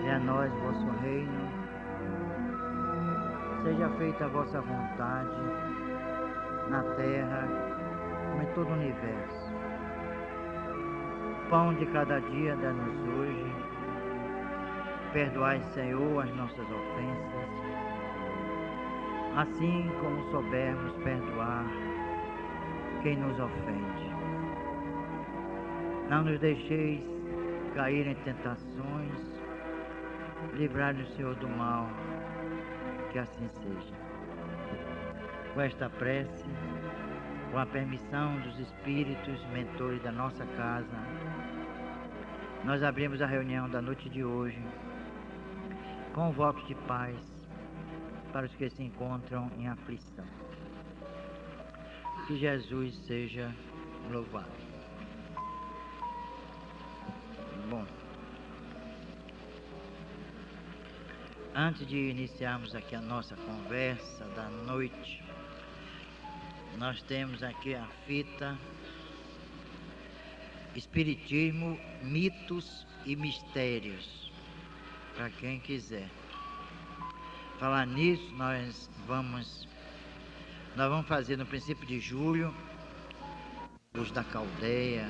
Venha a nós o vosso reino, seja feita a vossa vontade, na terra como em todo o universo. Pão de cada dia dá-nos hoje, perdoai, Senhor, as nossas ofensas, assim como soubermos perdoar quem nos ofende. Não nos deixeis cair em tentações, livrai-nos, Senhor, do mal, que assim seja. Com esta prece, com a permissão dos espíritos mentores da nossa casa, nós abrimos a reunião da noite de hoje com votos de paz para os que se encontram em aflição. Que Jesus seja louvado. Bom, antes de iniciarmos aqui a nossa conversa da noite, nós temos aqui a fita Espiritismo, Mitos e Mistérios, para quem quiser. Falar nisso, nós vamos fazer no princípio de julho, os da Caldeia,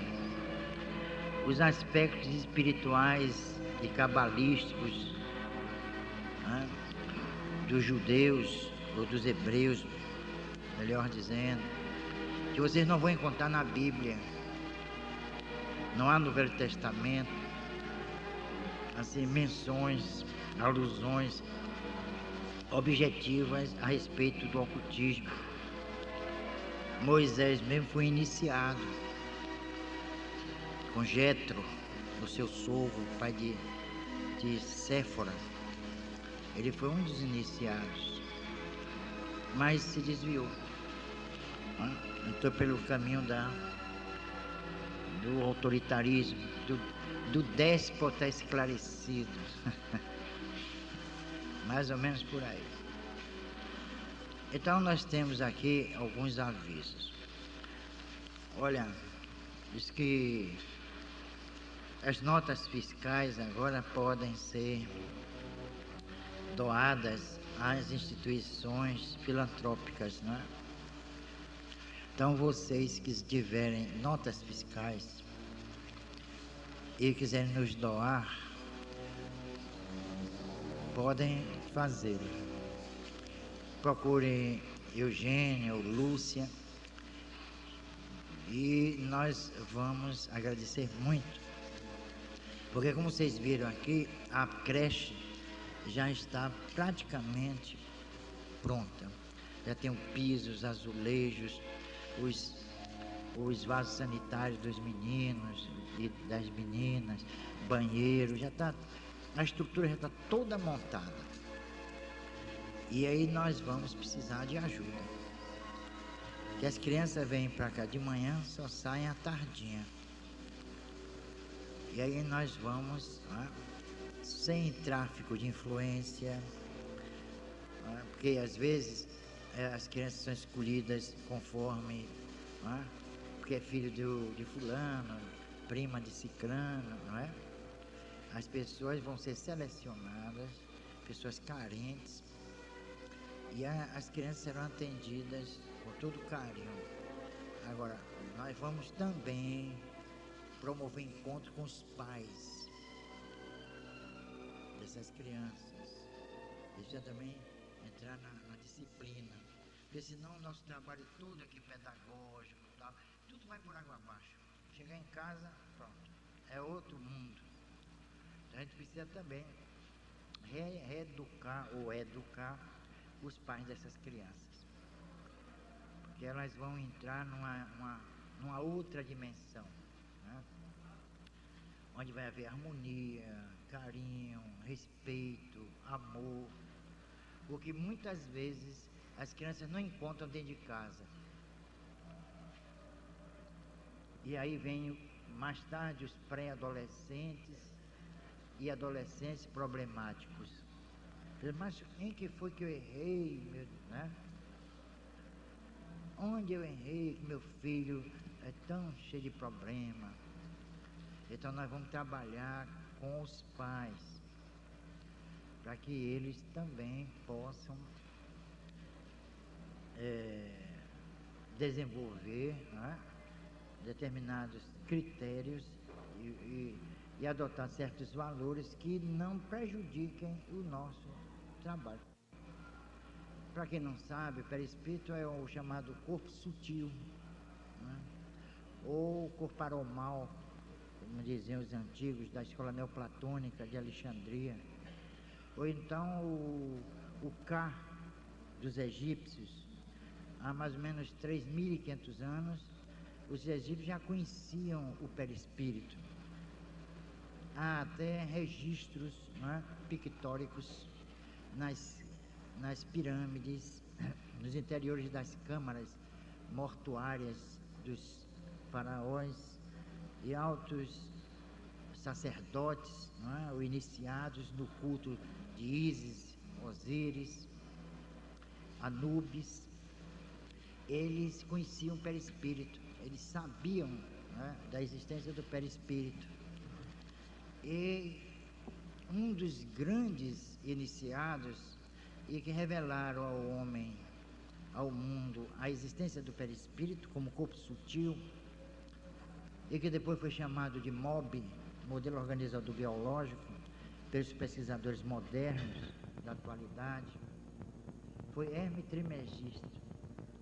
os aspectos espirituais e cabalísticos, né, dos judeus ou dos hebreus, melhor dizendo, que vocês não vão encontrar na Bíblia. Não há no Velho Testamento assim menções, alusões objetivas a respeito do ocultismo. Moisés mesmo foi iniciado com Jetro, o seu sogro, pai de Séfora. Ele foi um dos iniciados, mas se desviou, né? Entrou pelo caminho do autoritarismo, do déspota esclarecido. Mais ou menos por aí. Então nós temos aqui alguns avisos. Olha, diz que as notas fiscais agora podem ser doadas às instituições filantrópicas, não é? Então vocês que tiverem notas fiscais e quiserem nos doar, podem fazê-lo. Procurem Eugênia ou Lúcia e nós vamos agradecer muito, porque como vocês viram aqui, a creche já está praticamente pronta. Já tem o piso, os azulejos, os vasos sanitários dos meninos e das meninas, banheiro, já está, a estrutura já está toda montada. E aí nós vamos precisar de ajuda. Que as crianças vêm para cá de manhã, só saem à tardinha. E aí nós vamos, né, sem tráfico de influência, né, porque às vezes as crianças são escolhidas conforme, né, porque é filho de fulano, prima de ciclano, não é? As pessoas vão ser selecionadas, pessoas carentes, e as crianças serão atendidas com todo carinho. Agora, nós vamos também promover encontro com os pais dessas crianças. Eles precisam também entrar na disciplina, porque senão o nosso trabalho todo aqui pedagógico, tal, tudo vai por água abaixo. Chegar em casa, pronto, é outro mundo. Então a gente precisa também reeducar ou educar os pais dessas crianças, porque elas vão entrar numa outra dimensão, né? Onde vai haver harmonia, carinho, respeito, amor, o que muitas vezes as crianças não encontram dentro de casa. E aí vem mais tarde os pré-adolescentes e adolescentes problemáticos. Mas em que foi que eu errei, né? Onde eu errei que meu filho é tão cheio de problema? Então nós vamos trabalhar com os pais, para que eles também possam desenvolver, né, determinados critérios e adotar certos valores que não prejudiquem o nosso trabalho. Para quem não sabe, o perispírito é o chamado corpo sutil, né, ou corparomal, como diziam os antigos da escola neoplatônica de Alexandria, ou então o Ka dos egípcios. Há mais ou menos 3.500 anos, os egípcios já conheciam o perispírito. Há até registros, né, pictóricos nas pirâmides, nos interiores das câmaras mortuárias dos faraós e altos sacerdotes, né, ou iniciados no culto de Ísis, Osíris, Anubis. Eles conheciam o perispírito, eles sabiam, né, da existência do perispírito. E um dos grandes iniciados e que revelaram ao homem, ao mundo, a existência do perispírito como corpo sutil, e que depois foi chamado de MOB, modelo organizador biológico, pelos pesquisadores modernos da atualidade, foi Hermes Trismegisto,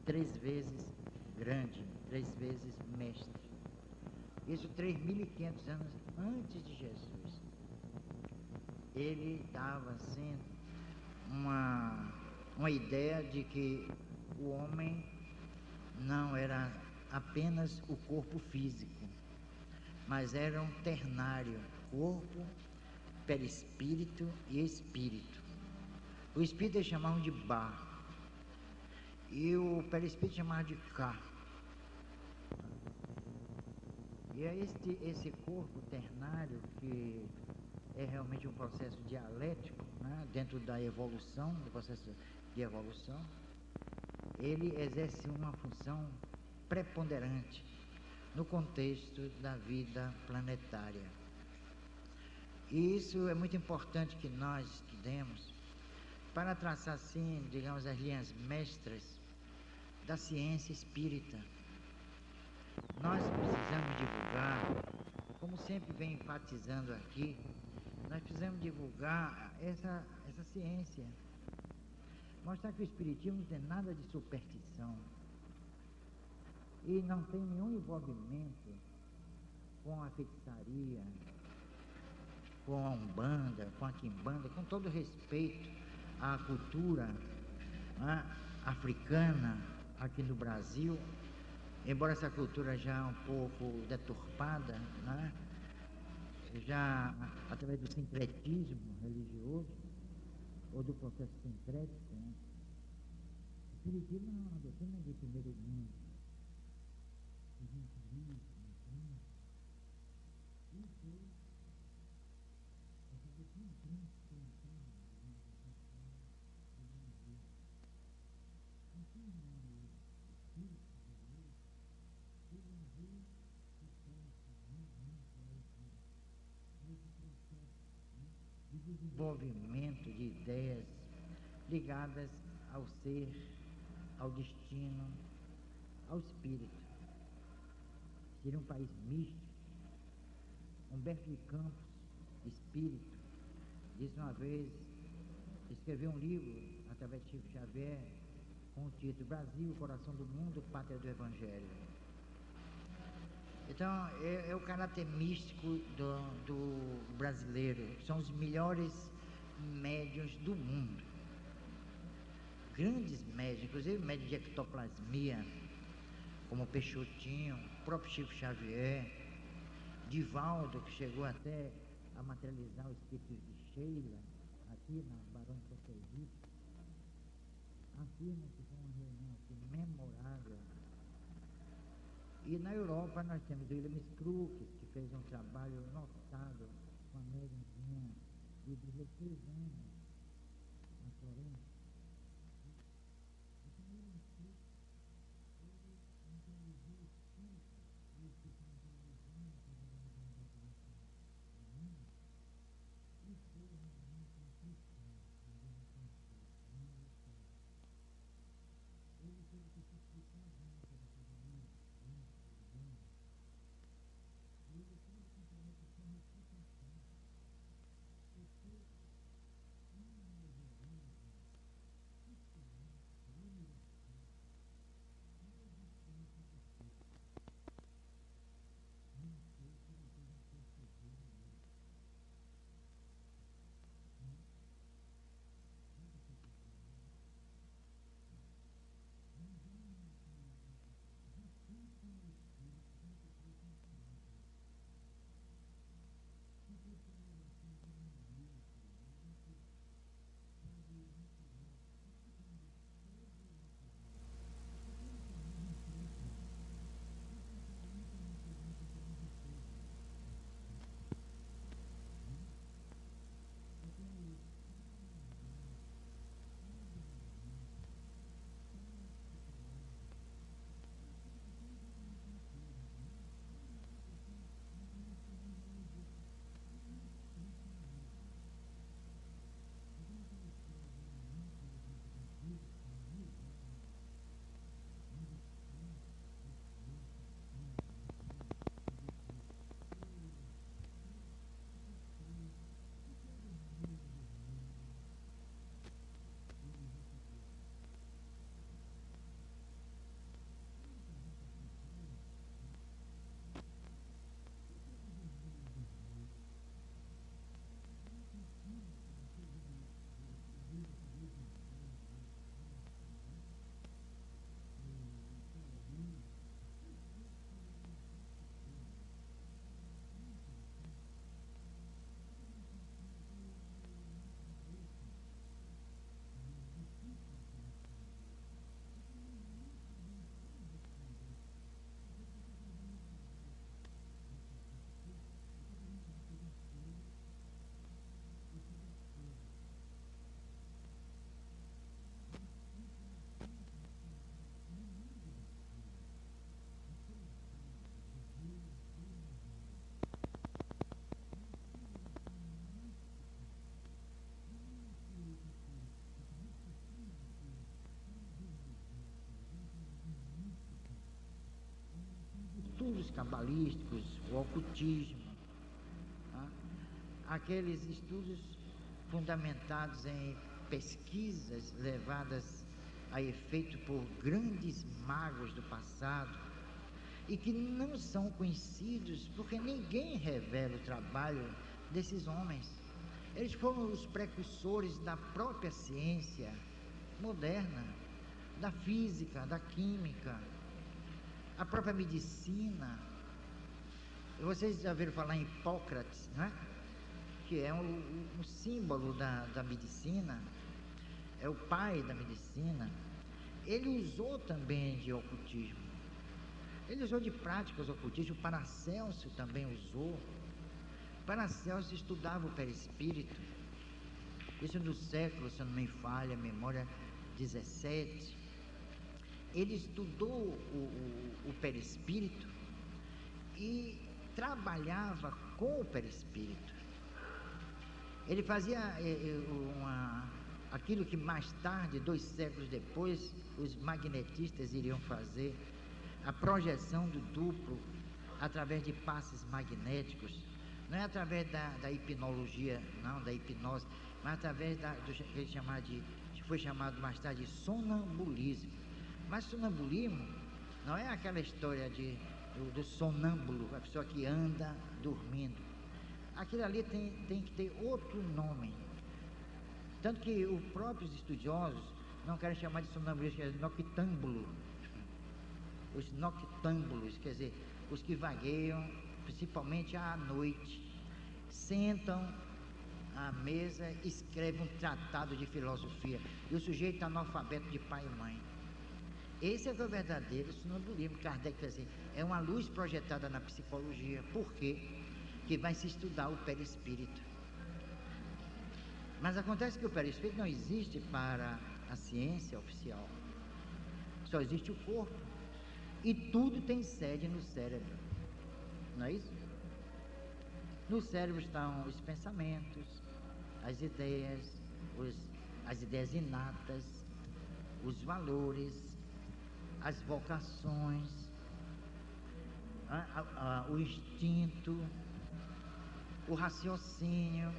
3 vezes grande, 3 vezes mestre. Isso 3.500 anos antes de Jesus. Ele dava assim uma ideia de que o homem não era apenas o corpo físico, mas era um ternário, corpo, perispírito e espírito. O espírito eles chamavam de Ba, e o perispírito chamava de Ka. E é esse corpo ternário que é realmente um processo dialético, né, dentro da evolução, do processo de evolução, ele exerce uma função preponderante no contexto da vida planetária. E isso é muito importante que nós estudemos para traçar, assim, digamos, as linhas mestras da ciência espírita. Nós precisamos divulgar, como sempre vem enfatizando aqui, nós precisamos divulgar essa ciência. Mostrar que o espiritismo não tem nada de superstição e não tem nenhum envolvimento com a feitiçaria, com a Umbanda, com a Quimbanda, com todo respeito à cultura, né, africana aqui no Brasil, embora essa cultura já um pouco deturpada, né, já através do sincretismo religioso ou do processo sincrético, né? O espiritismo é uma doutrina de primeiro mundo. Desenvolvimento de ideias ligadas ao ser, ao destino, ao espírito. Seria um país místico. Humberto de Campos, espírito, disse uma vez, escreveu um livro através de Chico Xavier com o título Brasil, Coração do Mundo, Pátria do Evangelho. Então, é o caráter místico do brasileiro. São os melhores médiuns do mundo. Grandes médiuns, inclusive médiuns de ectoplasmia, como Peixotinho, o próprio Chico Xavier, Divaldo, que chegou até a materializar o espírito de Sheila, aqui na Barão de Sergipe, afirma que foi uma reunião assim, memorável. E na Europa nós temos o William Crookes, que fez um trabalho notado com a médiumzinha de 16 anos na Florença. estudos cabalísticos, o ocultismo, tá? Aqueles estudos fundamentados em pesquisas levadas a efeito por grandes magos do passado e que não são conhecidos porque ninguém revela o trabalho desses homens. Eles foram os precursores da própria ciência moderna, da física, da química, a própria medicina. Vocês já ouviram falar em Hipócrates, né? Que é um símbolo da medicina, é o pai da medicina. Ele usou também de ocultismo, ele usou de práticas ocultistas. O Paracelso também usou. Paracelso estudava o perispírito, isso no século, se não me falha a memória, 17. Ele estudou o perispírito e trabalhava com o perispírito. Ele fazia aquilo que mais tarde, 2 séculos depois, os magnetistas iriam fazer, a projeção do duplo através de passes magnéticos. Não é através da hipnologia, não, da hipnose, mas através do que ele foi chamado mais tarde de sonambulismo. Mas sonambulismo não é aquela história do sonâmbulo, a pessoa que anda dormindo. Aquilo ali tem que ter outro nome. Tanto que os próprios estudiosos não querem chamar de sonambulismo, quer dizer, noctâmbulo. Os noctâmbulos, quer dizer, os que vagueiam principalmente à noite, sentam à mesa, escrevem um tratado de filosofia e o sujeito é analfabeto de pai e mãe. Esse é o verdadeiro sonambulismo. Kardec fez assim, é uma luz projetada na psicologia. Por quê? Que vai se estudar o perispírito. Mas acontece que o perispírito não existe para a ciência oficial, só existe o corpo, e tudo tem sede no cérebro, não é isso? No cérebro estão os pensamentos, as ideias inatas, os valores, as vocações, o instinto, o raciocínio,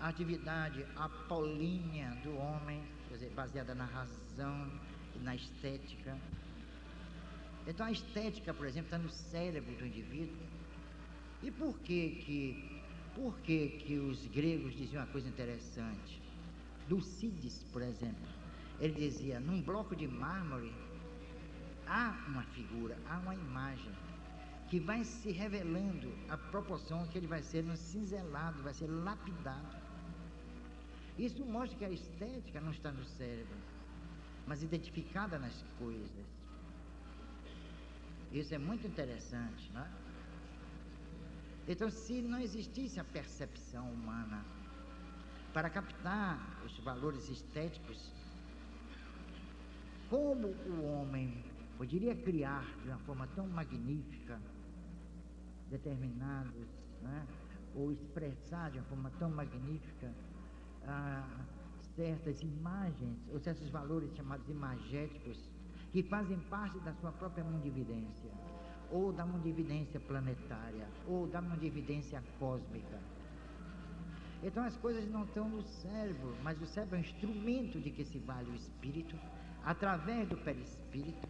a atividade apolínea do homem, quer dizer, baseada na razão e na estética. Então a estética, por exemplo, está no cérebro do indivíduo. E por que os gregos diziam uma coisa interessante? Tucídides, por exemplo, ele dizia, num bloco de mármore há uma figura, há uma imagem que vai se revelando à proporção que ele vai sendo cinzelado, vai ser lapidado. Isso mostra que a estética não está no cérebro, mas identificada nas coisas. Isso é muito interessante, não é? Então, se não existisse a percepção humana para captar os valores estéticos, como o homem poderia criar de uma forma tão magnífica determinados, né, ou expressar de uma forma tão magnífica certas imagens, ou certos valores chamados imagéticos, que fazem parte da sua própria mundividência, ou da mundividência planetária, ou da mundividência cósmica. Então as coisas não estão no cérebro, mas o cérebro é um instrumento de que se vale o espírito, através do perispírito,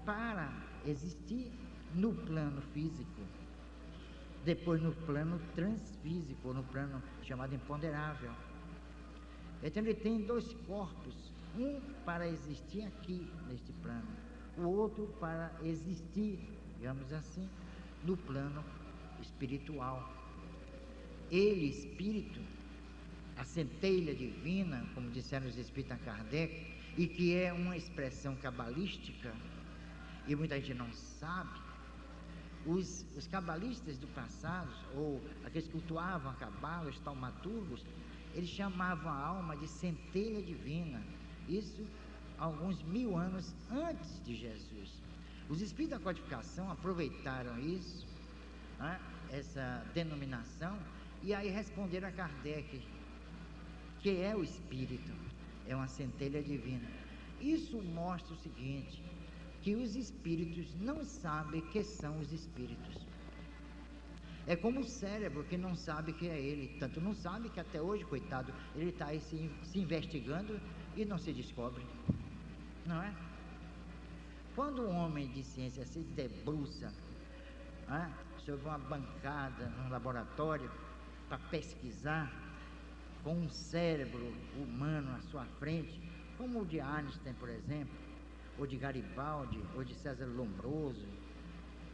para existir no plano físico, depois no plano transfísico, no plano chamado imponderável. Então ele tem 2 corpos, um para existir aqui neste plano, o outro para existir, digamos assim, no plano espiritual. Ele, espírito, a centelha divina, como disseram os espíritos a Kardec, e que é uma expressão cabalística, e muita gente não sabe. Os cabalistas do passado, ou aqueles que cultuavam a cabala, os taumaturgos, eles chamavam a alma de centelha divina, isso alguns 1000 anos antes de Jesus. Os espíritos da codificação aproveitaram isso, né, essa denominação, e aí responderam a Kardec, que é o espírito, é uma centelha divina. Isso mostra o seguinte, que os espíritos não sabem que são os espíritos. É como o cérebro que não sabe que é ele, tanto não sabe que até hoje, coitado, ele está aí se investigando e não se descobre, não é? Quando um homem de ciência se debruça sobre uma bancada num laboratório para pesquisar com um cérebro humano à sua frente, como o de Einstein, por exemplo, ou de Garibaldi, ou de César Lombroso,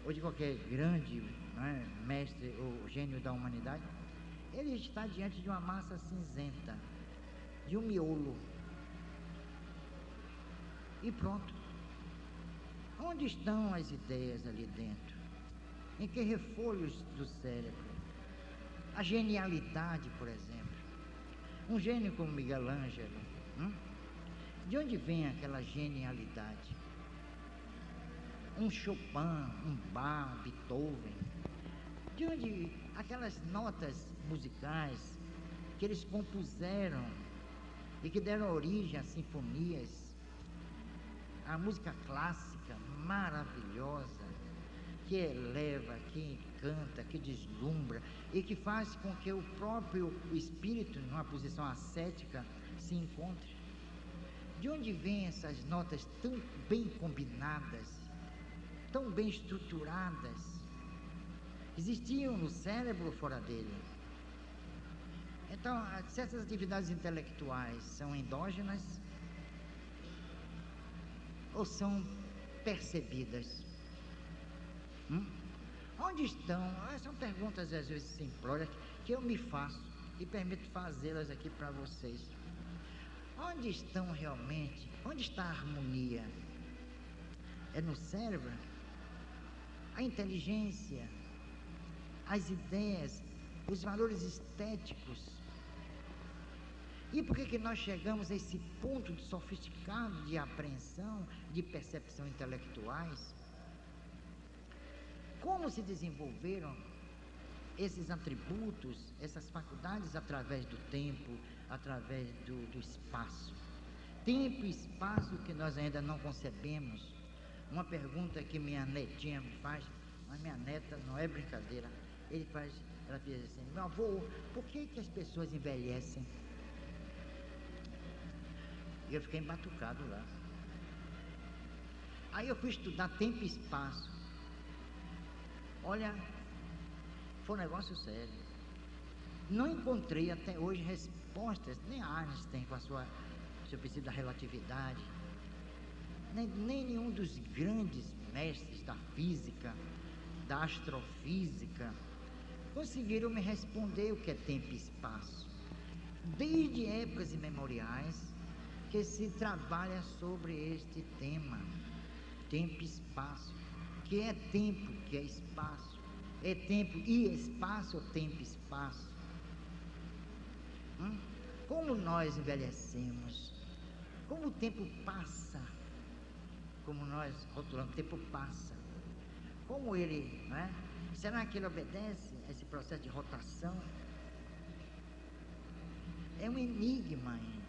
ou de qualquer grande mestre ou gênio da humanidade, ele está diante de uma massa cinzenta, de um miolo, e pronto. Onde estão as ideias ali dentro? Em que refolhos do cérebro? A genialidade, por exemplo. Um gênio como Miguel Ângelo, de onde vem aquela genialidade? Um Chopin, um Bach, Beethoven, de onde aquelas notas musicais que eles compuseram e que deram origem a sinfonias, a música clássica maravilhosa, que eleva, que encanta, que deslumbra e que faz com que o próprio espírito, numa posição ascética, se encontre. De onde vêm essas notas tão bem combinadas, tão bem estruturadas? Existiam no cérebro ou fora dele? Então, se essas atividades intelectuais são endógenas ou são percebidas? Onde estão? São perguntas às vezes simplórias que eu me faço e permito fazê-las aqui para vocês. Onde estão realmente? Onde está a harmonia? É no cérebro? A inteligência, as ideias, os valores estéticos. E por que nós chegamos a esse ponto de sofisticado de apreensão, de percepção intelectuais? Como se desenvolveram esses atributos, essas faculdades através do tempo, através do espaço? Tempo e espaço que nós ainda não concebemos. Uma pergunta que minha netinha me faz, mas minha neta não é brincadeira. Ela diz assim: meu avô, por que as pessoas envelhecem? E eu fiquei embatucado lá. Aí eu fui estudar tempo e espaço. Olha, foi um negócio sério. Não encontrei até hoje respostas, nem Einstein com seu princípio da relatividade, nem nenhum dos grandes mestres da física, da astrofísica, conseguiram me responder o que é tempo e espaço. Desde épocas imemoriais que se trabalha sobre este tema, tempo e espaço. Que é tempo, que é espaço? É tempo e espaço ou tempo e espaço? Como nós envelhecemos? Como o tempo passa? Como nós rotulamos, o tempo passa. Como ele, será que ele obedece a esse processo de rotação? É um enigma ainda.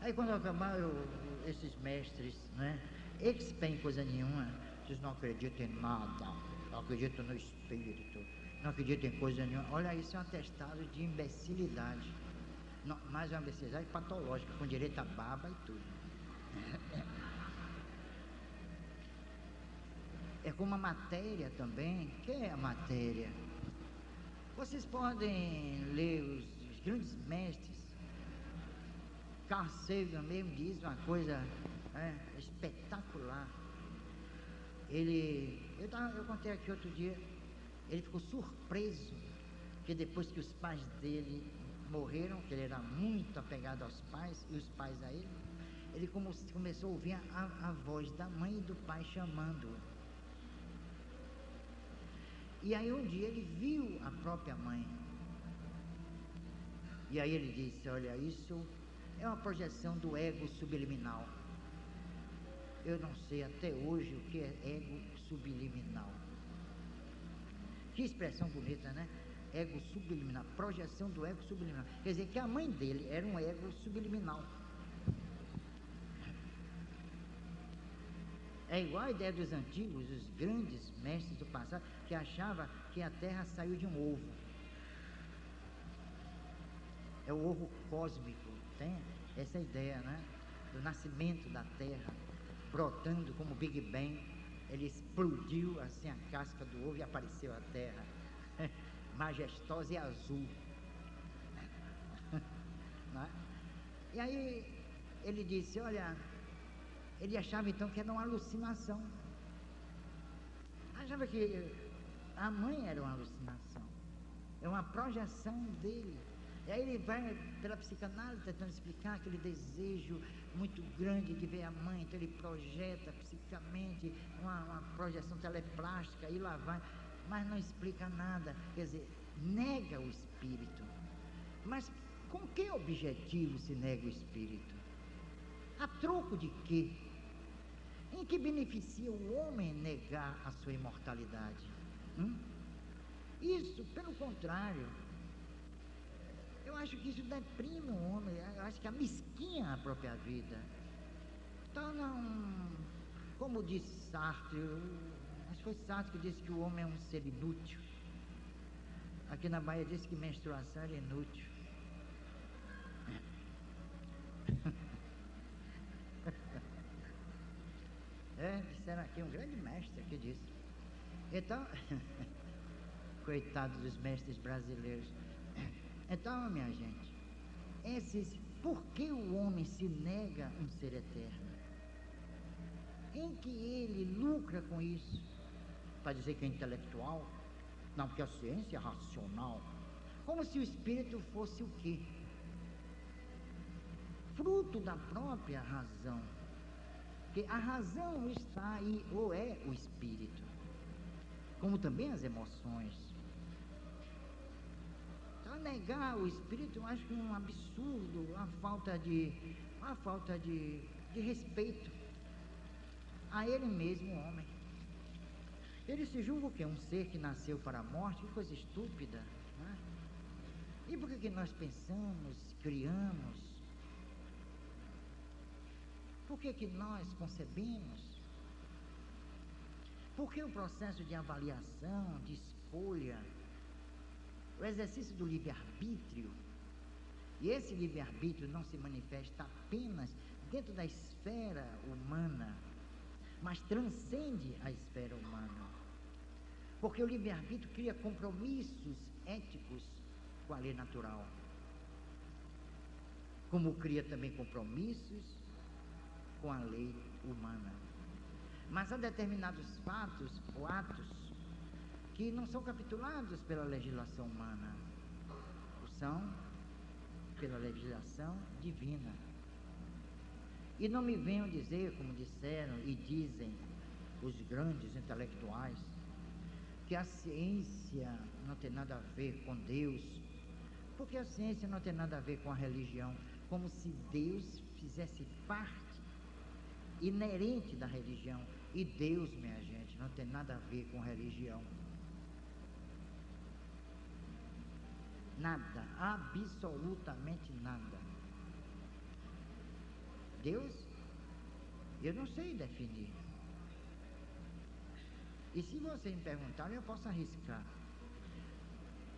Aí quando acabar, esses mestres, expem coisa nenhuma, vocês não acreditam em nada, não acreditam no espírito, não acreditam em coisa nenhuma. Olha, isso é um atestado de imbecilidade. Não, mas é uma imbecilidade patológica, com direito a barba e tudo. É como a matéria também. O que é a matéria? Vocês podem ler os grandes mestres. Carl Sagan mesmo diz uma coisa espetacular. Eu contei aqui outro dia, ele ficou surpreso que depois que os pais dele morreram, que ele era muito apegado aos pais e os pais a ele começou a ouvir a voz da mãe e do pai chamando-o. E aí um dia ele viu a própria mãe. E aí ele disse: olha, isso é uma projeção do ego subliminal. Eu não sei até hoje o que é ego subliminal. Que expressão bonita, né? Ego subliminal, projeção do ego subliminal. Quer dizer que a mãe dele era um ego subliminal. É igual a ideia dos antigos, os grandes mestres do passado, que achavam que a Terra saiu de um ovo. É o ovo cósmico, tem essa ideia, né? Do nascimento da Terra, brotando como Big Bang. Ele explodiu assim a casca do ovo e apareceu a Terra, majestosa e azul. Né? E aí ele disse, olha, ele achava então que era uma alucinação. Achava que a mãe era uma alucinação, é uma projeção dele. E aí ele vai pela psicanálise tentando explicar aquele desejo muito grande de ver a mãe, então ele projeta psicamente uma projeção teleplástica, e lá vai, mas não explica nada, quer dizer, nega o espírito. Mas com que objetivo se nega o espírito? A troco de quê? Em que beneficia o homem negar a sua imortalidade? Isso, pelo contrário, eu acho que isso deprime o homem, eu acho que amesquinha a própria vida. Torna como disse Sartre, acho que foi Sartre que disse que o homem é um ser inútil. Aqui na Bahia disse que menstruação era inútil. Disseram aqui, um grande mestre que disse. Então, coitado dos mestres brasileiros. Então, minha gente, por que o homem se nega um ser eterno? Em que ele lucra com isso? Para dizer que é intelectual? Não, porque a ciência é racional. Como se o espírito fosse o quê? Fruto da própria razão. Porque a razão está aí, ou é o espírito, como também as emoções. Então, negar o espírito, eu acho que é um absurdo, uma falta de respeito a ele mesmo, o homem. Ele se julga o quê? Um ser que nasceu para a morte, que coisa estúpida, né? E por que nós pensamos, criamos? Por que nós concebemos? Por que o processo de avaliação, de escolha, o exercício do livre-arbítrio? E esse livre-arbítrio não se manifesta apenas dentro da esfera humana, mas transcende a esfera humana. Porque o livre-arbítrio cria compromissos éticos com a lei natural, como cria também compromissos com a lei humana. Mas há determinados fatos ou atos que não são capitulados pela legislação humana, são pela legislação divina. E não me venham dizer, como disseram e dizem os grandes intelectuais, que a ciência não tem nada a ver com Deus, porque a ciência não tem nada a ver com a religião, como se Deus fizesse parte inerente da religião. E Deus, minha gente, não tem nada a ver com religião. Nada, absolutamente nada. Deus, eu não sei definir. E se você me perguntar, eu posso arriscar.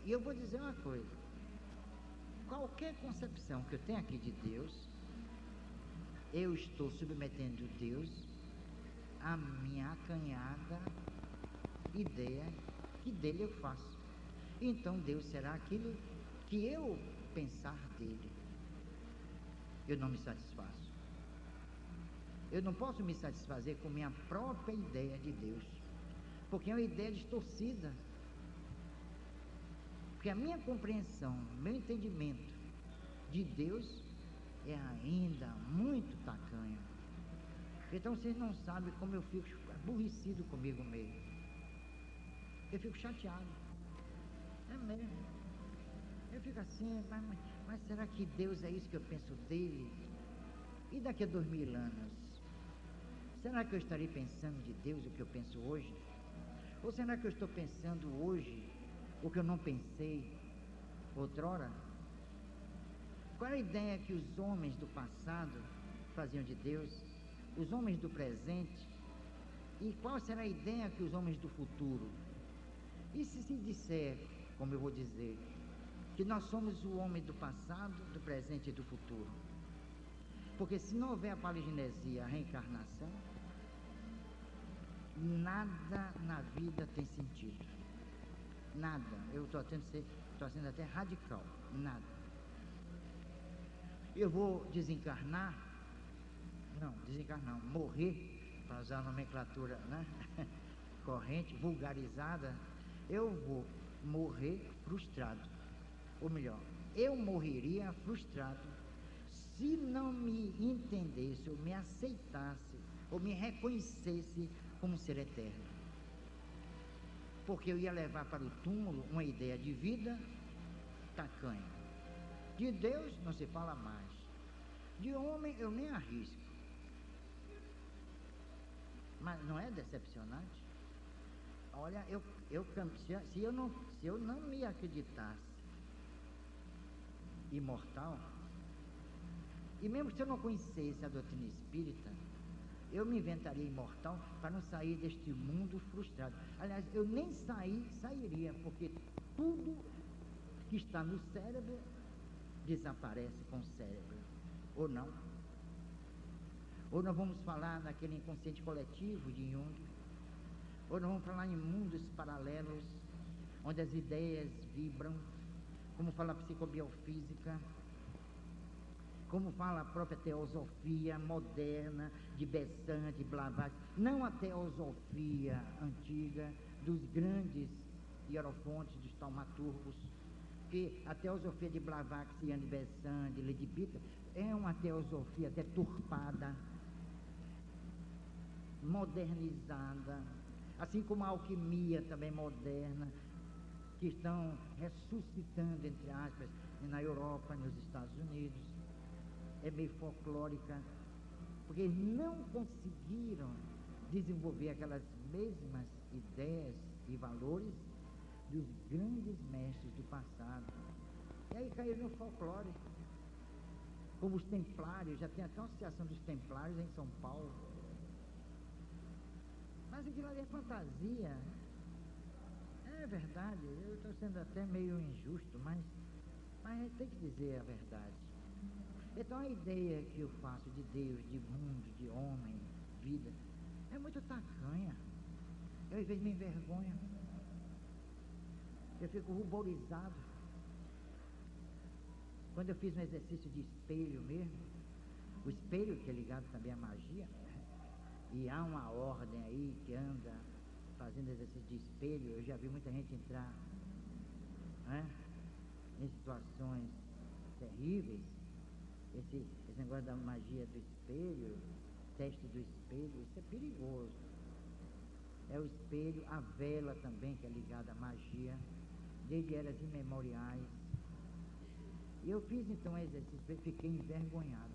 E eu vou dizer uma coisa: qualquer concepção que eu tenha aqui de Deus, eu estou submetendo Deus à minha acanhada ideia que dele eu faço. Então Deus será aquilo que eu pensar dele. Eu não me satisfaço. Eu não posso me satisfazer com minha própria ideia de Deus, porque é uma ideia distorcida. Porque a minha compreensão, meu entendimento de Deus é ainda muito tacanho. Então vocês não sabem como eu fico aborrecido comigo mesmo. Eu fico chateado. É mesmo. Eu fico assim, mas será que Deus é isso que eu penso dele? E daqui a 2000 anos? Será que eu estarei pensando de Deus o que eu penso hoje? Ou será que eu estou pensando hoje o que eu não pensei outrora? Qual era a ideia que os homens do passado faziam de Deus? Os homens do presente E qual será a ideia que os homens do futuro? E se disser, como eu vou dizer, que nós somos o homem do passado, do presente e do futuro? Porque se não houver a paligenesia, a reencarnação, nada na vida tem sentido. Nada. Eu estou sendo até radical. Nada. Eu vou desencarnar? Não, desencarnar não. Morrer, para usar a nomenclatura, né? Corrente, vulgarizada. Eu vou morrer frustrado. Ou melhor, eu morreria frustrado se não me entendesse, ou me aceitasse, ou me reconhecesse como um ser eterno. Porque eu ia levar para o túmulo uma ideia de vida tacanha. De Deus não se fala mais. De homem eu nem arrisco. Mas não é decepcionante? Olha, se eu não me acreditasse imortal, e mesmo se eu não conhecesse a doutrina espírita, eu me inventaria imortal para não sair deste mundo frustrado. Aliás, eu nem sairia, porque tudo que está no cérebro desaparece com o cérebro, ou não? Ou nós vamos falar naquele inconsciente coletivo de Jung, ou nós vamos falar em mundos paralelos, onde as ideias vibram, como fala a psicobiofísica, como fala a própria teosofia moderna de Besant, de Blavatsky, não a teosofia antiga dos grandes hierofontes, dos taumaturgos, que a teosofia de Blavatsky, de Besant, de Leadbeater, é uma teosofia deturpada, modernizada, assim como a alquimia também moderna, que estão ressuscitando, entre aspas, na Europa, nos Estados Unidos. É meio folclórica, porque eles não conseguiram desenvolver aquelas mesmas ideias e valores dos grandes mestres do passado. E aí caíram no folclore, como os templários. Já tem até uma associação dos templários em São Paulo. Mas aquilo ali é fantasia. É verdade, eu estou sendo até meio injusto, mas tem que dizer a verdade. Então a ideia que eu faço de Deus, de mundo, de homem, vida, é muito tacanha. Eu às vezes me envergonho. Eu fico ruborizado. Quando eu fiz um exercício de espelho mesmo, o espelho que é ligado também à magia, e há uma ordem aí que anda fazendo exercício de espelho, eu já vi muita gente entrar, né, em situações terríveis. Esse negócio da magia do espelho, teste do espelho, isso é perigoso. É o espelho, a vela também, que é ligada à magia, desde eras imemoriais. E eu fiz então um exercício, fiquei envergonhado.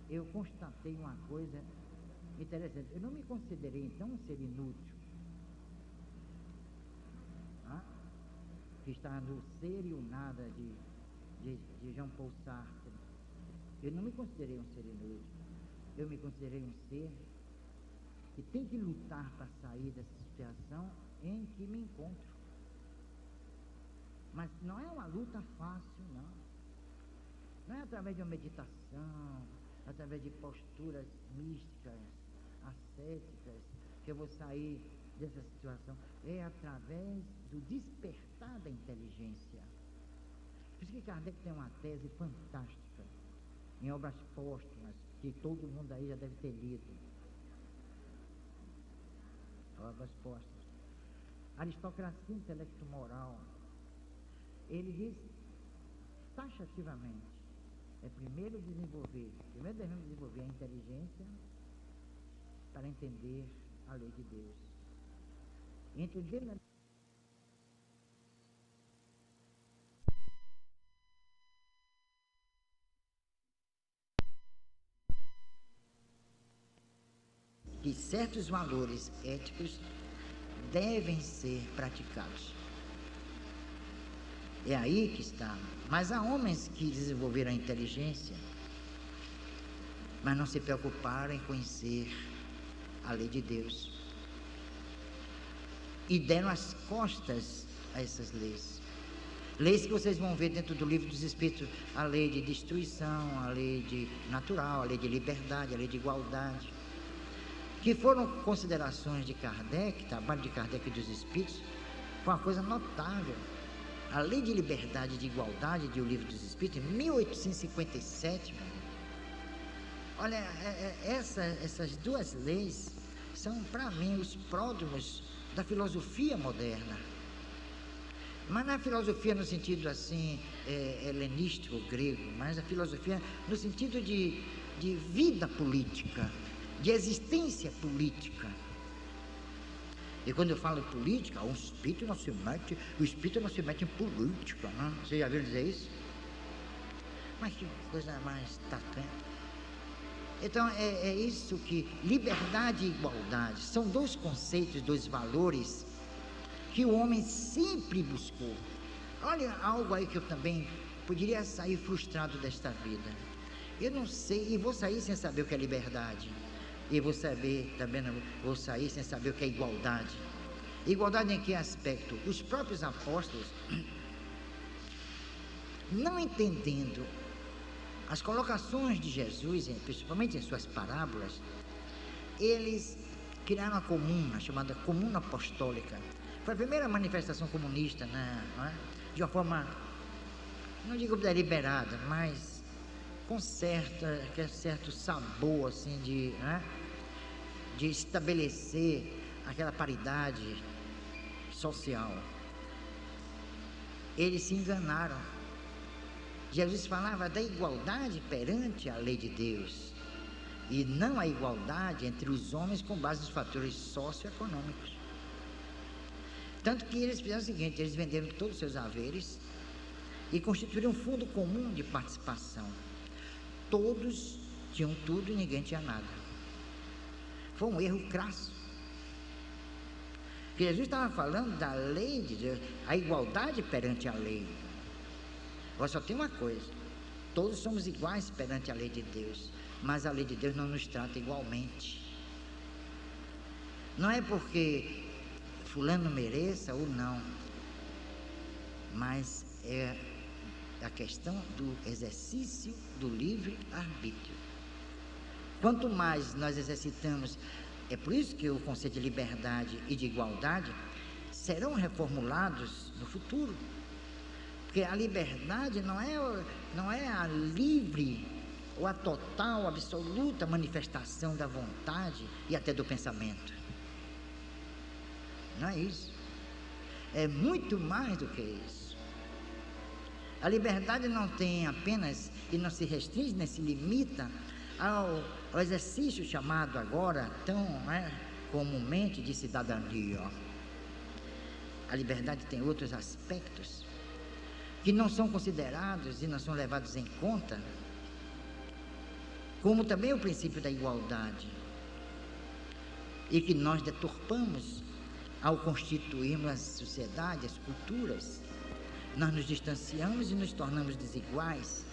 Eu constatei uma coisa interessante. Eu não me considerei então um ser inútil, que está no ser e o nada de Jean-Paul Sartre. Eu não me considerei um ser inútil. Eu me considerei um ser que tem que lutar para sair dessa situação em que me encontro. Mas não é uma luta fácil, não. Não é através de uma meditação, através de posturas místicas, ascéticas, que eu vou sair dessa situação. É através do despertar da inteligência. Por isso que Kardec tem uma tese fantástica, em obras póstumas, que todo mundo aí já deve ter lido. Obras póstumas. Aristocracia intelecto-moral. Ele diz taxativamente, primeiro devemos desenvolver a inteligência para entender a lei de Deus. Entender que certos valores éticos devem ser praticados. É aí que está. Mas há homens que desenvolveram a inteligência, mas não se preocuparam em conhecer a lei de Deus. E deram as costas a essas leis. Leis que vocês vão ver dentro do livro dos Espíritos, a lei de destruição, a lei de natural, a lei de liberdade, a lei de igualdade, que foram considerações de Kardec, trabalho de Kardec e dos Espíritos, foi uma coisa notável. A lei de liberdade e de igualdade do livro dos Espíritos, em 1857, olha, essas duas leis são, para mim, os pródromos da filosofia moderna. Mas não é filosofia no sentido assim, helenístico, grego, mas a filosofia no sentido de vida política, de existência política. E quando eu falo em política, o espírito não se mete em política, né? Vocês já viram dizer isso? Mas que coisa mais tacana. Então é isso que liberdade e igualdade são dois conceitos, dois valores que o homem sempre buscou. Olha, algo aí que eu também poderia sair frustrado desta vida. Eu não sei, e vou sair sem saber o que é liberdade. E vou saber, também não, vou sair sem saber o que é igualdade. Igualdade em que aspecto? Os próprios apóstolos, não entendendo as colocações de Jesus, principalmente em suas parábolas, eles criaram a comuna, chamada comuna apostólica. Foi a primeira manifestação comunista, né? Não é? De uma forma, não digo deliberada, mas com certo sabor, assim, de estabelecer aquela paridade social. Eles se enganaram. Jesus falava da igualdade perante a lei de Deus, e não a igualdade entre os homens com base nos fatores socioeconômicos. Tanto que eles fizeram o seguinte: eles venderam todos os seus haveres e constituíram um fundo comum de participação. Todos tinham tudo e ninguém tinha nada. Foi um erro crasso. Porque Jesus estava falando da lei de Deus, a igualdade perante a lei. Agora só tem uma coisa: todos somos iguais perante a lei de Deus, mas a lei de Deus não nos trata igualmente. Não é porque fulano mereça ou não, mas é a questão do exercício do livre-arbítrio. Quanto mais nós exercitamos, é por isso que o conceito de liberdade e de igualdade serão reformulados no futuro, porque a liberdade não é a livre ou a total, absoluta manifestação da vontade e até do pensamento. Não é isso. É muito mais do que isso. A liberdade não tem apenas, e não se restringe, nem se limita ao exercício chamado agora tão comumente de cidadania. A liberdade tem outros aspectos que não são considerados e não são levados em conta, como também o princípio da igualdade, e que nós deturpamos ao constituirmos a sociedade, as culturas. Nós nos distanciamos e nos tornamos desiguais.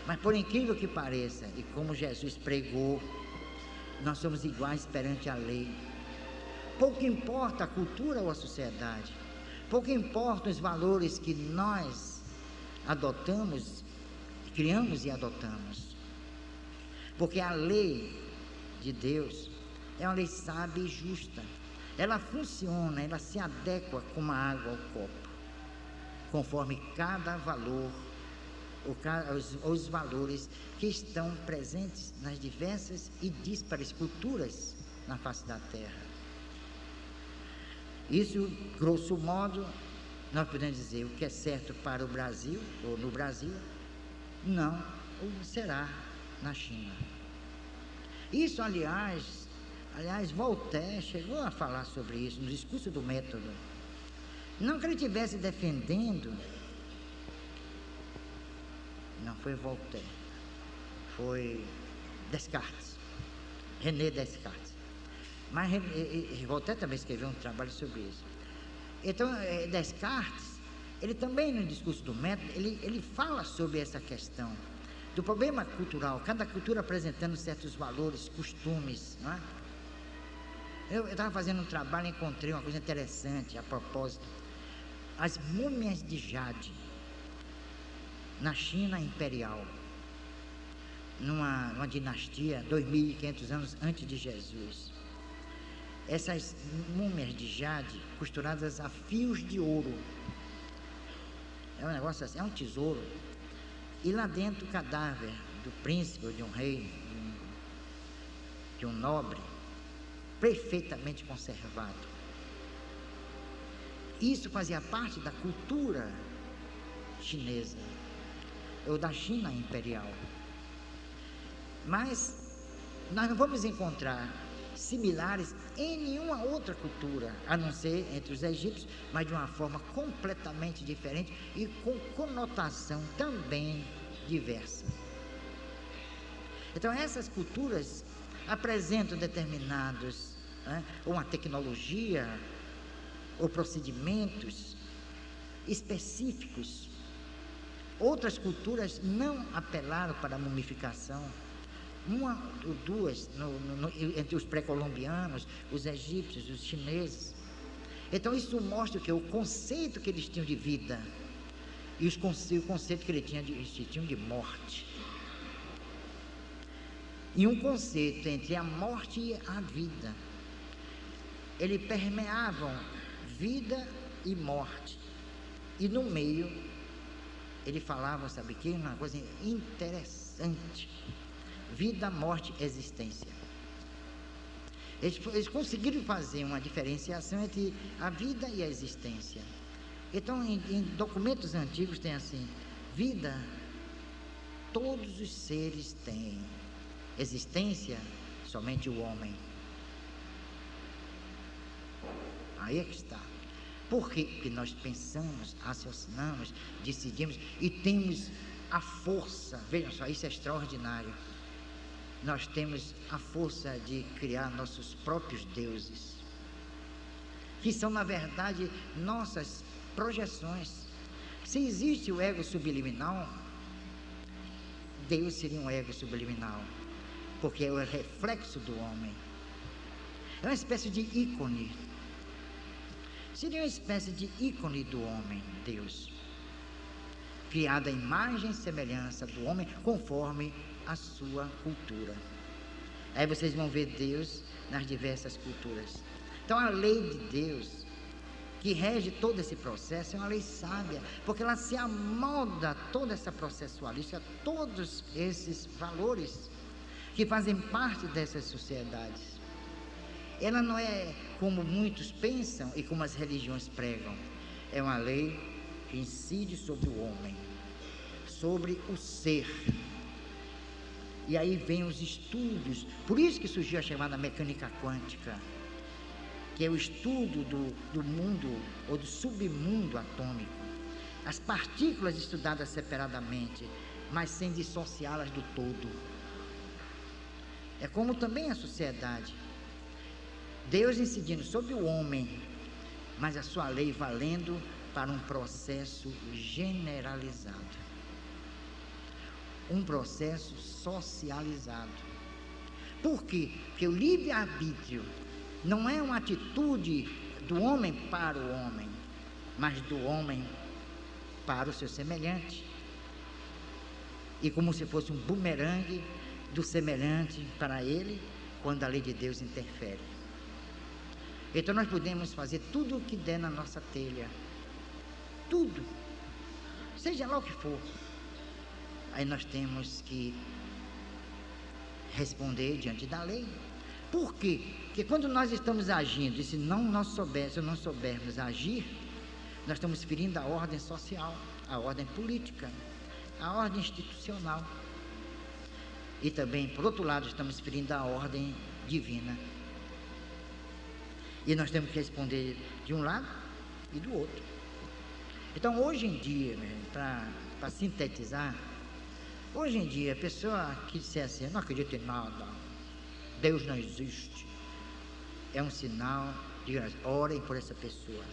Mas por incrível que pareça, e como Jesus pregou, nós somos iguais perante a lei. Pouco importa a cultura ou a sociedade, pouco importa os valores que nós adotamos, criamos e adotamos, porque a lei de Deus é uma lei sábia e justa. Ela funciona, ela se adequa como a água ao copo, conforme cada valor, os valores que estão presentes nas diversas e díspares culturas na face da terra. Isso, grosso modo, nós podemos dizer: o que é certo para o Brasil, ou no Brasil, não o será na China. Isso, aliás, Voltaire chegou a falar sobre isso no discurso do método. Não que ele estivesse defendendo, não foi Voltaire, foi Descartes, René Descartes. Mas Voltaire também escreveu um trabalho sobre isso. Então, Descartes, ele também no discurso do método, ele fala sobre essa questão do problema cultural, cada cultura apresentando certos valores, costumes, não é? Eu estava fazendo um trabalho e encontrei uma coisa interessante a propósito. As múmias de jade na China imperial, numa dinastia 2.500 anos antes de Jesus. Essas múmias de jade costuradas a fios de ouro. É um negócio assim, é um tesouro. E lá dentro o cadáver do príncipe ou de um rei, de um nobre, perfeitamente conservado. Isso fazia parte da cultura chinesa, ou da China imperial. Mas nós não vamos encontrar similares em nenhuma outra cultura, a não ser entre os egípcios, mas de uma forma completamente diferente e com conotação também diversa. Então essas culturas apresentam determinados, ou uma tecnologia, ou procedimentos específicos. Outras culturas não apelaram para a mumificação. Uma ou duas, entre os pré-colombianos, os egípcios, os chineses. Então isso mostra que o conceito que eles tinham de vida e o conceito que eles tinham de morte. E um conceito entre a morte e a vida. Eles permeavam vida e morte. E no meio, ele falava, sabe o que? Uma coisa interessante. Vida, morte, existência. Eles conseguiram fazer uma diferenciação entre a vida e a existência. Então, em documentos antigos tem assim: vida, todos os seres têm. Existência, somente o homem. Aí é que está. Por quê? Porque nós pensamos, raciocinamos, decidimos e temos a força. Vejam só, isso é extraordinário. Nós temos a força de criar nossos próprios deuses, que são, na verdade, nossas projeções. Se existe o ego subliminal, Deus seria um ego subliminal, porque é o reflexo do homem. É uma espécie de ícone. Seria uma espécie de ícone do homem, Deus, criado à imagem e semelhança do homem, conforme a sua cultura. Aí vocês vão ver Deus nas diversas culturas. Então a lei de Deus, que rege todo esse processo, é uma lei sábia, porque ela se amolda a toda essa processualística, a todos esses valores que fazem parte dessas sociedades. Ela não é como muitos pensam e como as religiões pregam. É uma lei que incide sobre o homem, sobre o ser. E aí vem os estudos, por isso que surgiu a chamada mecânica quântica, que é o estudo do mundo, ou do submundo atômico. As partículas estudadas separadamente, mas sem dissociá-las do todo. É como também a sociedade. Deus incidindo sobre o homem, mas a sua lei valendo para um processo generalizado. Um processo socializado. Por quê? Porque o livre-arbítrio não é uma atitude do homem para o homem, mas do homem para o seu semelhante. E como se fosse um bumerangue do semelhante para ele, quando a lei de Deus interfere. Então nós podemos fazer tudo o que der na nossa telha. Tudo. Seja lá o que for. Aí nós temos que responder diante da lei. Por quê? Porque quando nós estamos agindo, e se não soubermos agir, nós estamos ferindo a ordem social, a ordem política, a ordem institucional. E também, por outro lado, estamos ferindo a ordem divina. E nós temos que responder de um lado e do outro. Então, hoje em dia, para sintetizar, hoje em dia, a pessoa que disser assim, não acredita em nada, Deus não existe, é um sinal de orem por essa pessoa,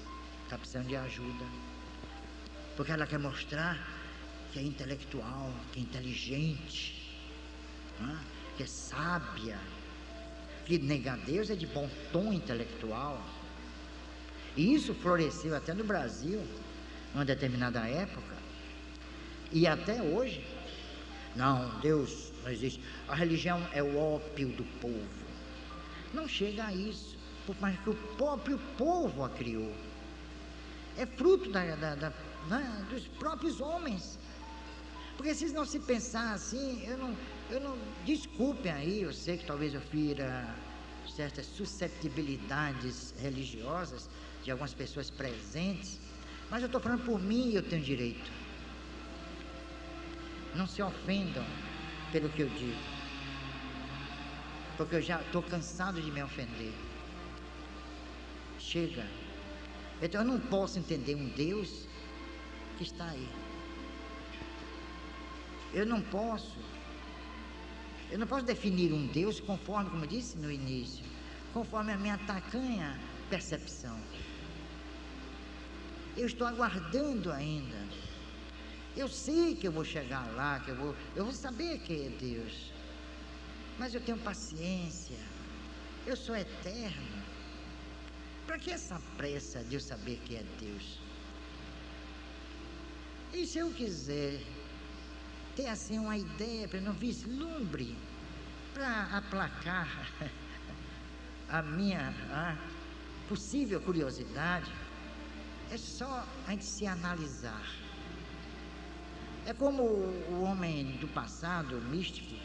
está precisando de ajuda, porque ela quer mostrar que é intelectual, que é inteligente, que é sábia, que negar Deus é de bom tom intelectual. E isso floresceu até no Brasil, numa determinada época, e até hoje. Não, Deus não existe. A religião é o ópio do povo. Não chega a isso, mas que o próprio povo a criou. É fruto dos próprios homens. Porque se não se pensar assim, eu não desculpem aí, eu sei que talvez eu fira certas susceptibilidades religiosas de algumas pessoas presentes, mas eu estou falando por mim e eu tenho direito. Não se ofendam pelo que eu digo, porque eu já estou cansado de me ofender. Chega. Então eu não posso entender um Deus que está aí. Eu não posso definir um Deus conforme, como eu disse no início, conforme a minha tacanha percepção. Eu estou aguardando ainda. Eu sei que eu vou chegar lá, que eu vou saber quem é Deus. Mas eu tenho paciência. Eu sou eterno. Para que essa pressa de eu saber quem é Deus? E se eu quiser ter assim uma ideia, para não vislumbre, para aplacar a minha possível curiosidade, é só a gente se analisar. É como o homem do passado, o místico,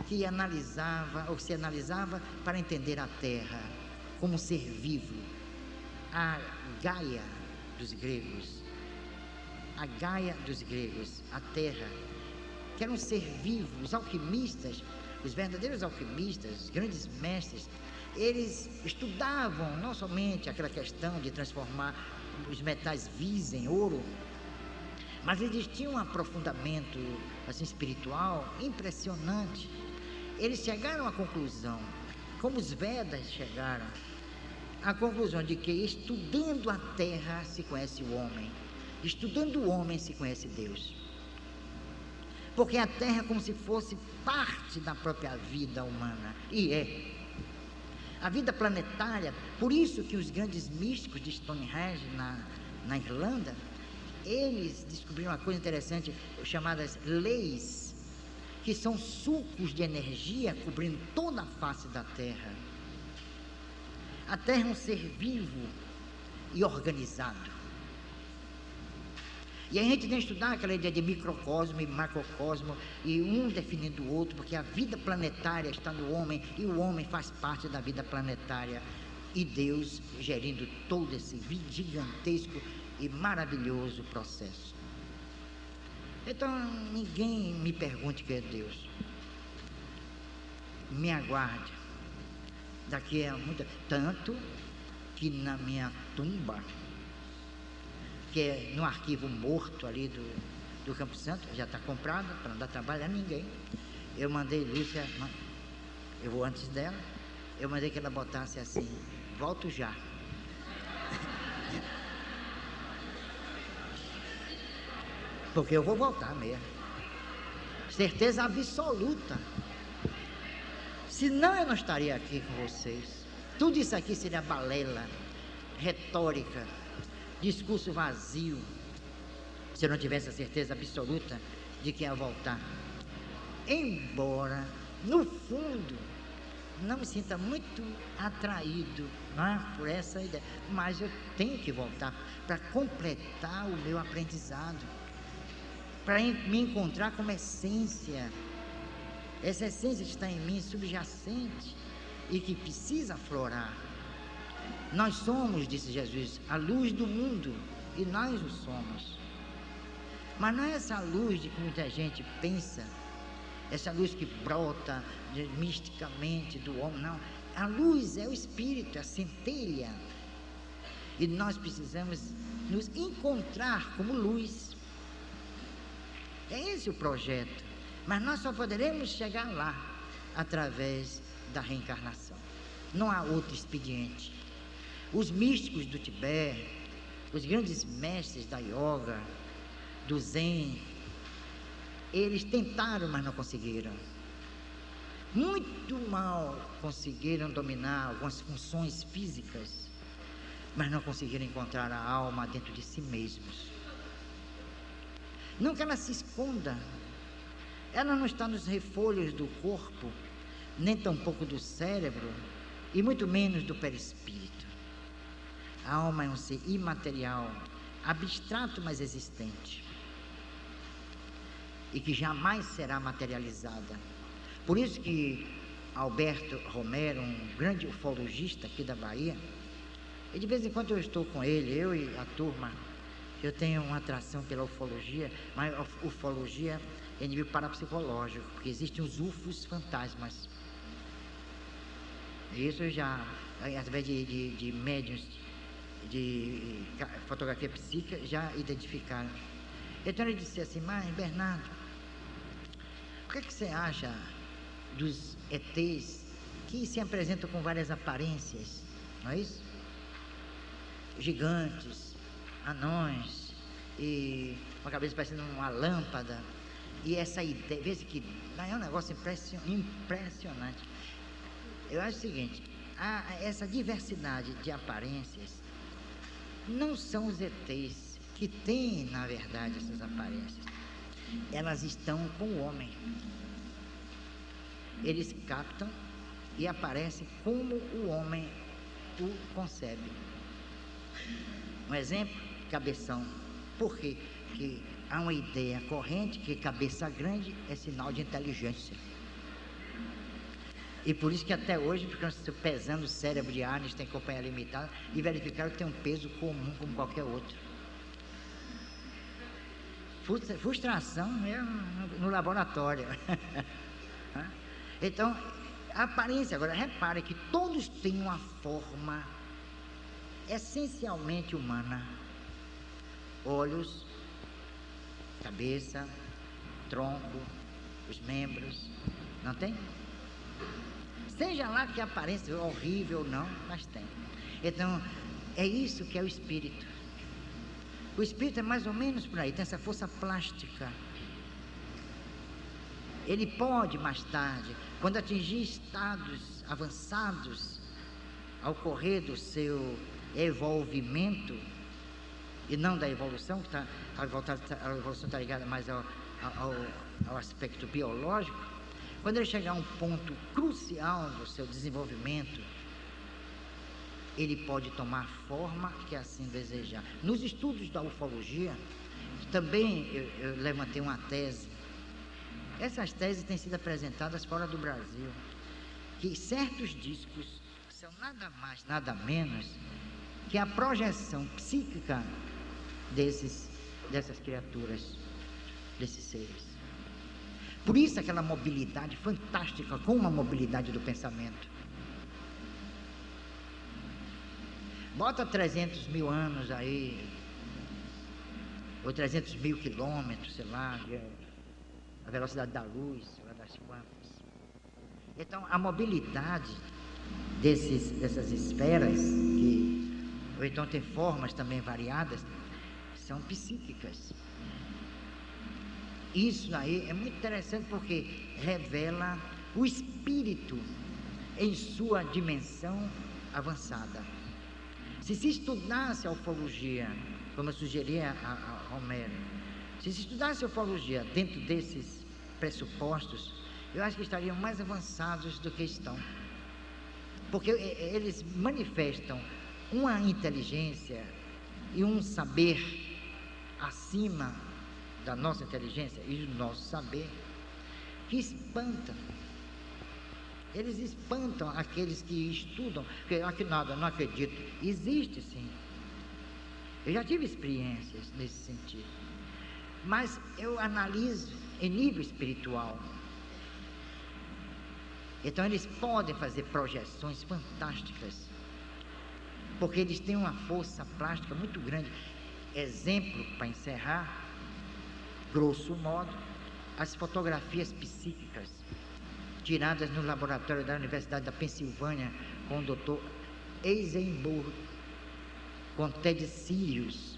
que analisava, ou se analisava para entender a Terra como um ser vivo. A Gaia dos gregos, a Terra, que era um ser vivo. Os alquimistas, os verdadeiros alquimistas, os grandes mestres, eles estudavam não somente aquela questão de transformar os metais vis em ouro, mas eles tinham um aprofundamento assim, espiritual impressionante. Eles chegaram à conclusão, como os Vedas chegaram, à conclusão de que estudando a terra se conhece o homem, estudando o homem se conhece Deus. Porque a terra é como se fosse parte da própria vida humana, e é. A vida planetária, por isso que os grandes místicos de Stonehenge, na Irlanda, eles descobriram uma coisa interessante, chamadas leis, que são sulcos de energia cobrindo toda a face da Terra. A Terra é um ser vivo e organizado. E a gente tem que estudar aquela ideia de microcosmo e macrocosmo, e um definindo o outro, porque a vida planetária está no homem, e o homem faz parte da vida planetária, e Deus gerindo todo esse gigantesco e maravilhoso processo. Então, ninguém me pergunte quem é Deus. Me aguarde. Daqui a muito... Tanto que na minha tumba, que é no arquivo morto ali do Campo Santo, já está comprado, para não dar trabalho a ninguém. Eu mandei Lúcia, eu vou antes dela, eu mandei que ela botasse assim, volto já. Porque eu vou voltar mesmo. Certeza absoluta. Senão eu não estaria aqui com vocês. Tudo isso aqui seria balela, retórica, discurso vazio, se eu não tivesse a certeza absoluta de que ia voltar. Embora, no fundo, não me sinta muito atraído por essa ideia, mas eu tenho que voltar para completar o meu aprendizado, para me encontrar como essência, essa essência que está em mim, subjacente, e que precisa aflorar. Nós somos, disse Jesus, a luz do mundo, e nós o somos. Mas não é essa luz de que muita gente pensa, essa luz que brota misticamente do homem, não. A luz é o Espírito, a centelha, e nós precisamos nos encontrar como luz. É esse o projeto, mas nós só poderemos chegar lá através da reencarnação. Não há outro expediente. Os místicos do Tibete, os grandes mestres da yoga, do Zen, eles tentaram, mas não conseguiram. muito mal conseguiram dominar algumas funções físicas, mas não conseguiram encontrar a alma dentro de si mesmos. Não que ela se esconda, ela não está nos refolhos do corpo, nem tampouco do cérebro, e muito menos do perispírito. A alma é um ser imaterial, abstrato, mas existente, e que jamais será materializada. Por isso que Alberto Romero, um grande ufologista aqui da Bahia, e de vez em quando eu estou com ele, eu e a turma, eu tenho uma atração pela ufologia, mas a ufologia é nível parapsicológico, porque existem os UFOs fantasmas. E isso já, através de médiuns de fotografia psíquica, já identificaram. Então ele disse assim: mas Bernardo, o que você acha dos ETs que se apresentam com várias aparências, não é isso? Gigantes, anões, e com a cabeça parecendo uma lâmpada, e essa ideia, veja que é um negócio impressionante. Eu acho o seguinte: essa diversidade de aparências não são os ETs que têm, na verdade, essas aparências. Elas estão com o homem. Eles captam e aparecem como o homem o concebe. Um exemplo, cabeção. Por quê? Porque há uma ideia corrente que cabeça grande é sinal de inteligência. E por isso que até hoje ficam pesando o cérebro de Einstein, tem companhia limitada, e verificaram que tem um peso comum como qualquer outro. Frustração mesmo no laboratório. Então, a aparência, agora repare que todos têm uma forma essencialmente humana: olhos, cabeça, tronco, os membros, não tem? Seja lá que a aparência horrível ou não, mas tem. Então, é isso que é o espírito. O espírito é mais ou menos por aí, tem essa força plástica. Ele pode, mais tarde, quando atingir estados avançados, ao correr do seu evolvimento, e não da evolução, que a evolução está ligada mais ao aspecto biológico. Quando ele chegar a um ponto crucial do seu desenvolvimento, ele pode tomar forma que assim desejar. Nos estudos da ufologia, também eu levantei uma tese. Essas teses têm sido apresentadas fora do Brasil, que certos discos são nada mais, nada menos que a projeção psíquica dessas criaturas, desses seres. Por isso aquela mobilidade fantástica, como a mobilidade do pensamento. Bota 300 mil anos aí, ou 300 mil quilômetros, sei lá, a velocidade da luz, sei lá das quantas. Então, a mobilidade dessas esferas, ou então tem formas também variadas, são psíquicas. Isso aí é muito interessante porque revela o espírito em sua dimensão avançada. Se estudasse a ufologia, como eu sugeri a Romero, se estudasse a ufologia dentro desses pressupostos, eu acho que estariam mais avançados do que estão. Porque eles manifestam uma inteligência e um saber acima da nossa inteligência e do nosso saber, que espantam. Eles espantam aqueles que estudam, porque aqui nada, não acredito. Existe sim. Eu já tive experiências nesse sentido. Mas eu analiso em nível espiritual. Então eles podem fazer projeções fantásticas, porque eles têm uma força plástica muito grande. Exemplo, para encerrar, grosso modo, as fotografias psíquicas tiradas no laboratório da Universidade da Pensilvânia com o Dr. Eisenberg, com Ted Sirius,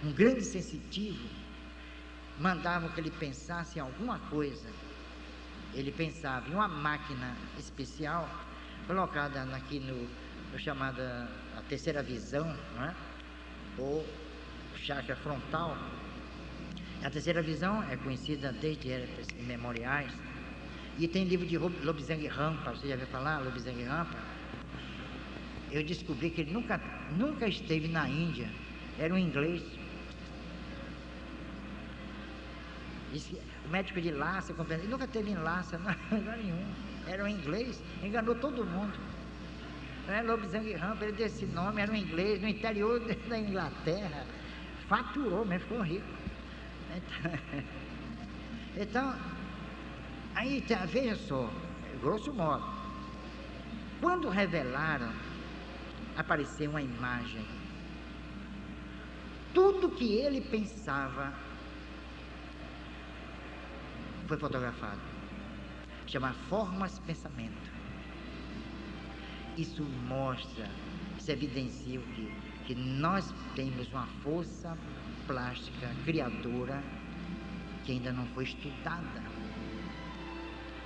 um grande sensitivo, mandavam que ele pensasse em alguma coisa ele pensava em uma máquina especial colocada aqui no chamada a terceira visão, não é? Ou chakra frontal. A terceira visão é conhecida desde épocas imemoriais. E tem livro de Lobsang Rampa, você já ouviu falar, Lobsang Rampa? Eu descobri que ele nunca esteve na Índia, era um inglês. O médico de Lhasa, ele nunca teve em Lhasa, não, lugar nenhum, era um inglês, enganou todo mundo. Lobsang Rampa, ele deu esse nome, era um inglês, no interior da Inglaterra, faturou mesmo, ficou rico. Então, aí veja só, grosso modo, quando revelaram, apareceu uma imagem. Tudo que ele pensava foi fotografado. Chama formas pensamento. Isso mostra, isso evidencia que nós temos uma força plástica, criadora, que ainda não foi estudada,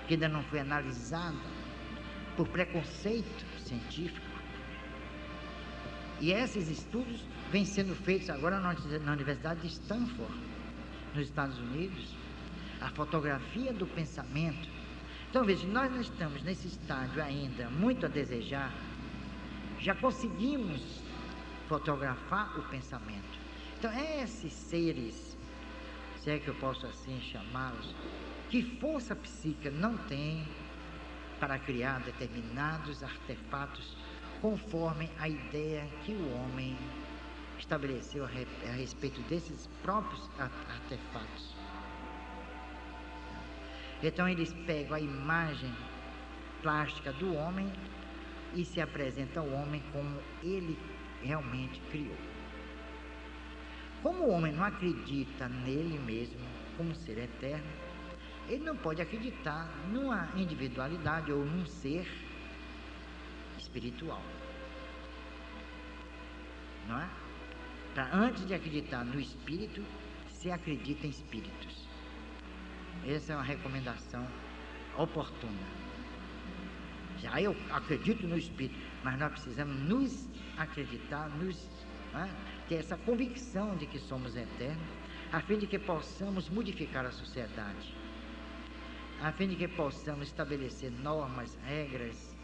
que ainda não foi analisada por preconceito científico. E esses estudos vêm sendo feitos agora na Universidade de Stanford, nos Estados Unidos, a fotografia do pensamento. Então veja, nós não estamos nesse estágio ainda, muito a desejar, já conseguimos fotografar o pensamento. Então esses seres, se é que eu posso assim chamá-los, que força psíquica não tem para criar determinados artefatos conforme a ideia que o homem estabeleceu a respeito desses próprios artefatos. Então eles pegam a imagem plástica do homem e se apresentam ao homem como ele realmente criou. Como o homem não acredita nele mesmo como ser eterno, ele não pode acreditar numa individualidade ou num ser espiritual. Não é? Antes de acreditar no espírito, se acredita em espíritos. Essa é uma recomendação oportuna. Já eu acredito no espírito, mas nós precisamos nos acreditar, ter essa convicção de que somos eternos, a fim de que possamos modificar a sociedade, a fim de que possamos estabelecer normas, regras,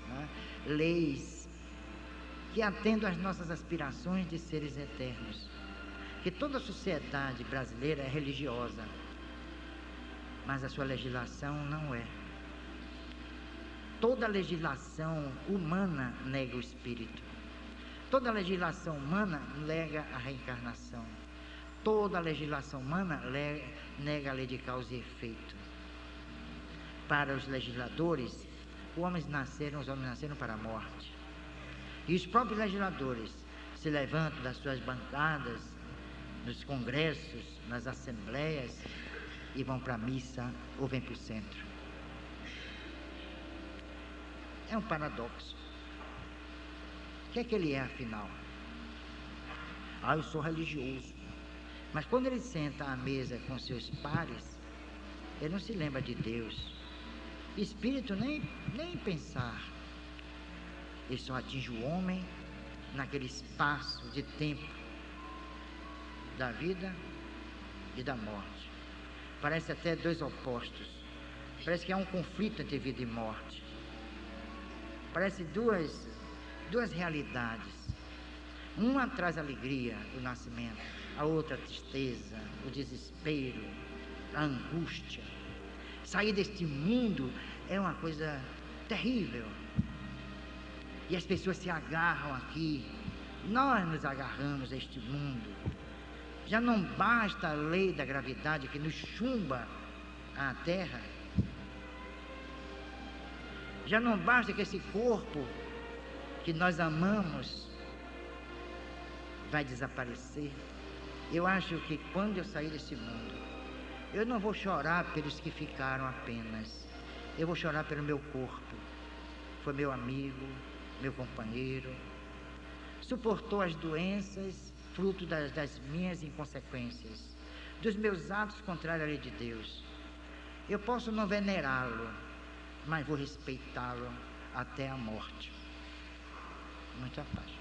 leis que atendam às nossas aspirações de seres eternos. Que toda a sociedade brasileira é religiosa, mas a sua legislação não é. Toda legislação humana nega o espírito. Toda legislação humana nega a reencarnação. Toda legislação humana nega a lei de causa e efeito. Para os legisladores, os homens nasceram para a morte. E os próprios legisladores se levantam das suas bancadas, nos congressos, nas assembleias, e vão para a missa ou vêm para o centro. É um paradoxo. O que é que ele é, afinal? Eu sou religioso. Mas quando ele senta à mesa com seus pares, ele não se lembra de Deus. Espírito nem pensar. Ele só atinge o homem naquele espaço de tempo da vida e da morte. Parece até dois opostos. Parece que há um conflito entre vida e morte. Parece duas realidades. Uma traz alegria, o nascimento, a outra a tristeza, o desespero, a angústia. Sair deste mundo é uma coisa terrível. E as pessoas se agarram aqui. Nós nos agarramos a este mundo. Já não basta a lei da gravidade que nos chumba a terra. Já não basta que esse corpo que nós amamos vai desaparecer. Eu acho que quando eu sair desse mundo, eu não vou chorar pelos que ficaram apenas. Eu vou chorar pelo meu corpo. Foi meu amigo, meu companheiro. Suportou as doenças, fruto das minhas inconsequências, dos meus atos contrários à lei de Deus. Eu posso não venerá-lo, mas vou respeitá-lo até a morte. Muita paz.